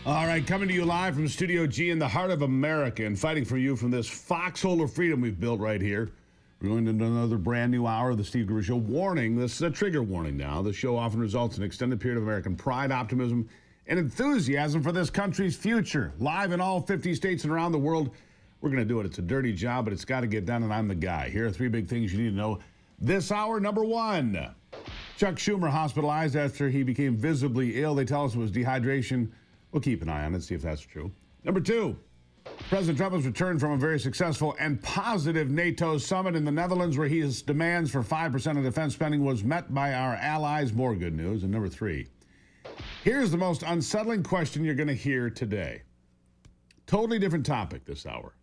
All right, coming to you live from Studio G in the heart of America and fighting for you from this foxhole of freedom we've built right here. We're going into another brand new hour of the Steve Gruber Show. Warning, this is a trigger warning now. The show often results in an extended period of American pride, optimism, and enthusiasm for this country's future. Live in all 50 states and around the world. We're going to do it. It's a dirty job, but it's got to get done, and I'm the guy. Here are three big things you need to know this hour. Number one, Chuck Schumer hospitalized after he became visibly ill. They tell us it was dehydration. We'll keep an eye on it, see if that's true. Number two, President Trump has returned from a very successful and positive NATO summit in the Netherlands where his demands for 5% of defense spending was met by our allies. More good news. And number three, here's the most unsettling question you're going to hear today. Totally different topic this hour.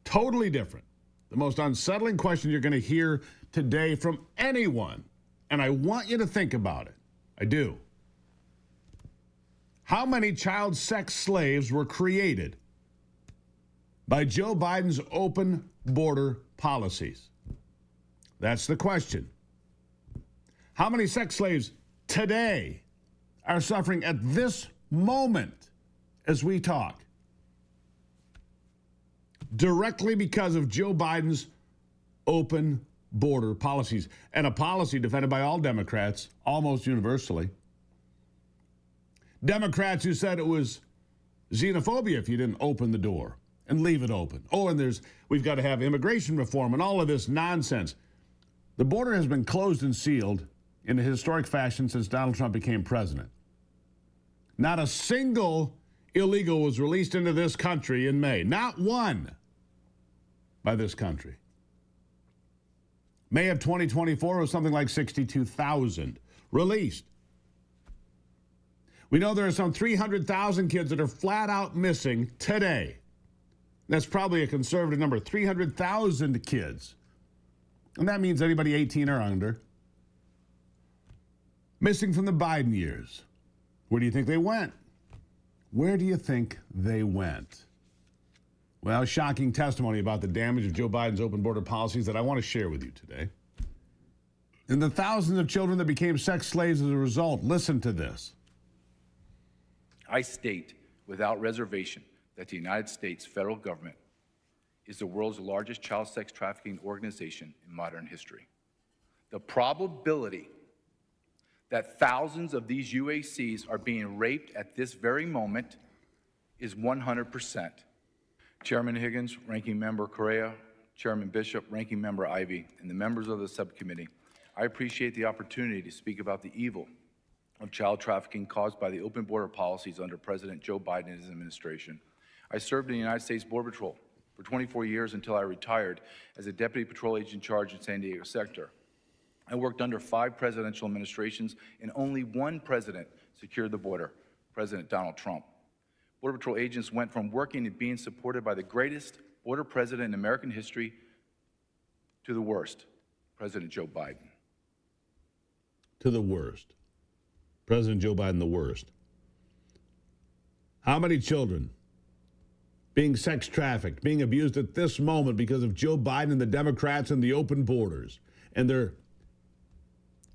Totally different. The most unsettling question you're going to hear today from anyone. And I want you to think about it. I do. How many child sex slaves were created by Joe Biden's open border policies? That's the question. How many sex slaves today are suffering at this moment as we talk? Directly because of Joe Biden's open border policies, and a policy defended by all Democrats almost universally. Democrats who said it was xenophobia if you didn't open the door and leave it open. Oh, and we've got to have immigration reform and all of this nonsense. The border has been closed and sealed in a historic fashion since Donald Trump became president. Not a single illegal was released into this country in May. Not one by this country. May of 2024 was something like 62,000 released. We know there are some 300,000 kids that are flat out missing today. That's probably a conservative number, 300,000 kids. And that means anybody 18 or under. Missing from the Biden years. Where do you think they went? Where do you think they went? Well, shocking testimony about the damage of Joe Biden's open border policies that I want to share with you today. And the thousands of children that became sex slaves as a result. Listen to this. I state without reservation that the United States federal government is the world's largest child sex trafficking organization in modern history. The probability that thousands of these UACs are being raped at this very moment is 100%. Chairman Higgins, Ranking Member Correa, Chairman Bishop, Ranking Member Ivey, and the members of the subcommittee, I appreciate the opportunity to speak about the evil of child trafficking caused by the open border policies under President Joe Biden and his administration. I served in the United States Border Patrol for 24 years until I retired as a Deputy Patrol Agent in charge in San Diego sector. I worked under 5 presidential administrations, and only one president secured the border, President Donald Trump. Border Patrol agents went from working and being supported by the greatest border president in American history to the worst, President Joe Biden. To the worst. President Joe Biden, the worst. How many children being sex trafficked, being abused at this moment because of Joe Biden and the Democrats and the open borders and their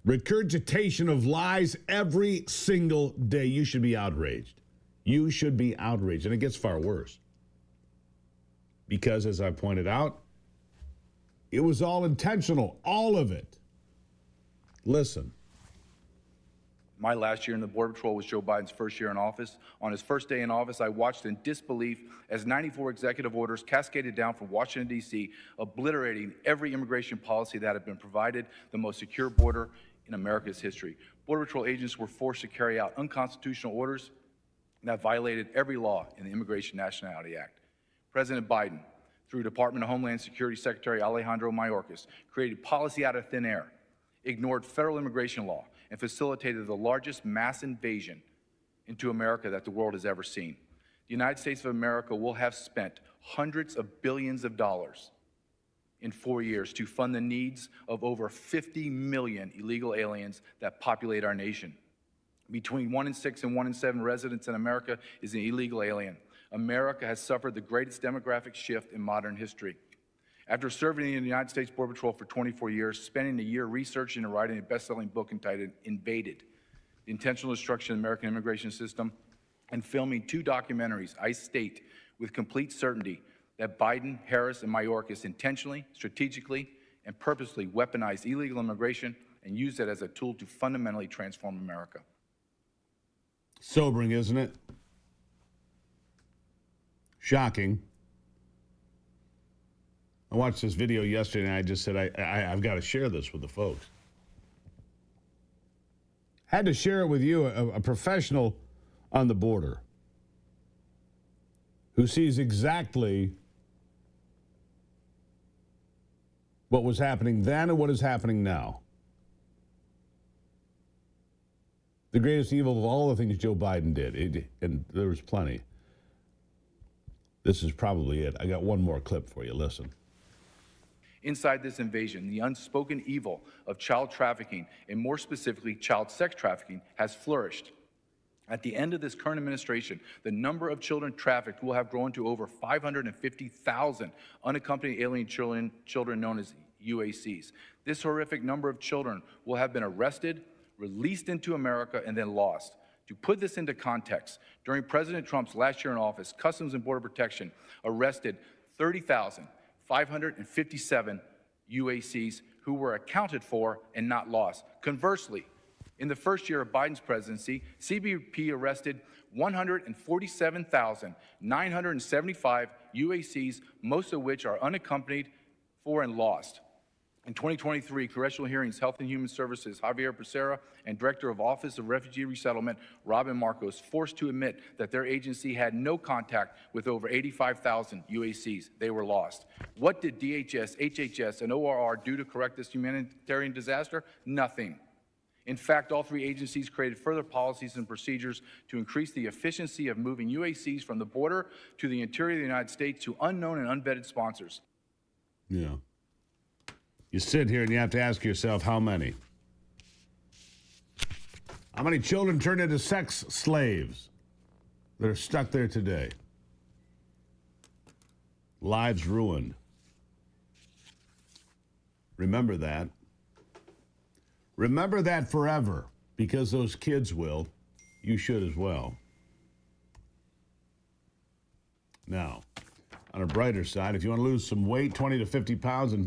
regurgitation of lies every single day? You should be outraged. You should be outraged. And it gets far worse. Because, as I pointed out, it was all intentional, all of it. Listen. My last year in the Border Patrol was Joe Biden's first year in office. On his first day in office, I watched in disbelief as 94 executive orders cascaded down from Washington, D.C., obliterating every immigration policy that had been provided the most secure border in America's history. Border Patrol agents were forced to carry out unconstitutional orders that violated every law in the Immigration Nationality Act. President Biden, through Department of Homeland Security Secretary Alejandro Mayorkas, created policy out of thin air, ignored federal immigration law, and facilitated the largest mass invasion into America that the world has ever seen. The United States of America will have spent hundreds of billions of dollars in 4 years to fund the needs of over 50 million illegal aliens that populate our nation. Between 1 in 6 and 1 in 7 residents in America is an illegal alien. America has suffered the greatest demographic shift in modern history. After serving in the United States Border Patrol for 24 years, spending a year researching and writing a best-selling book entitled Invaded, The Intentional Destruction of the American Immigration System, and filming 2 documentaries, I state with complete certainty that Biden, Harris, and Mayorkas intentionally, strategically, and purposely weaponized illegal immigration and used it as a tool to fundamentally transform America. Sobering, isn't it? Shocking. I watched this video yesterday and I just said, I've got to share this with the folks. Had to share it with you, a professional on the border who sees exactly what was happening then and what is happening now. The greatest evil of all the things Joe Biden did, and there was plenty. This is probably it. I got one more clip for you. Listen. Inside this invasion, the unspoken evil of child trafficking, and more specifically, child sex trafficking, has flourished. At the end of this current administration, the number of children trafficked will have grown to over 550,000 unaccompanied alien children known as UACs. This horrific number of children will have been arrested, released into America, and then lost. To put this into context, during President Trump's last year in office, Customs and Border Protection arrested 30,557 UACs who were accounted for and not lost. Conversely, in the first year of Biden's presidency, CBP arrested 147,975 UACs, most of which are unaccompanied for and lost. In 2023, Congressional Hearings, Health and Human Services, Javier Becerra, and Director of Office of Refugee Resettlement, Robin Marcos, forced to admit that their agency had no contact with over 85,000 UACs. They were lost. What did DHS, HHS, and ORR do to correct this humanitarian disaster? Nothing. In fact, all 3 agencies created further policies and procedures to increase the efficiency of moving UACs from the border to the interior of the United States to unknown and unvetted sponsors. Yeah. You sit here and you have to ask yourself, how many? How many children turned into sex slaves that are stuck there today? Lives ruined. Remember that. Remember that forever, because those kids will. You should as well. Now, on a brighter side, if you want to lose some weight, 20 to 50 pounds and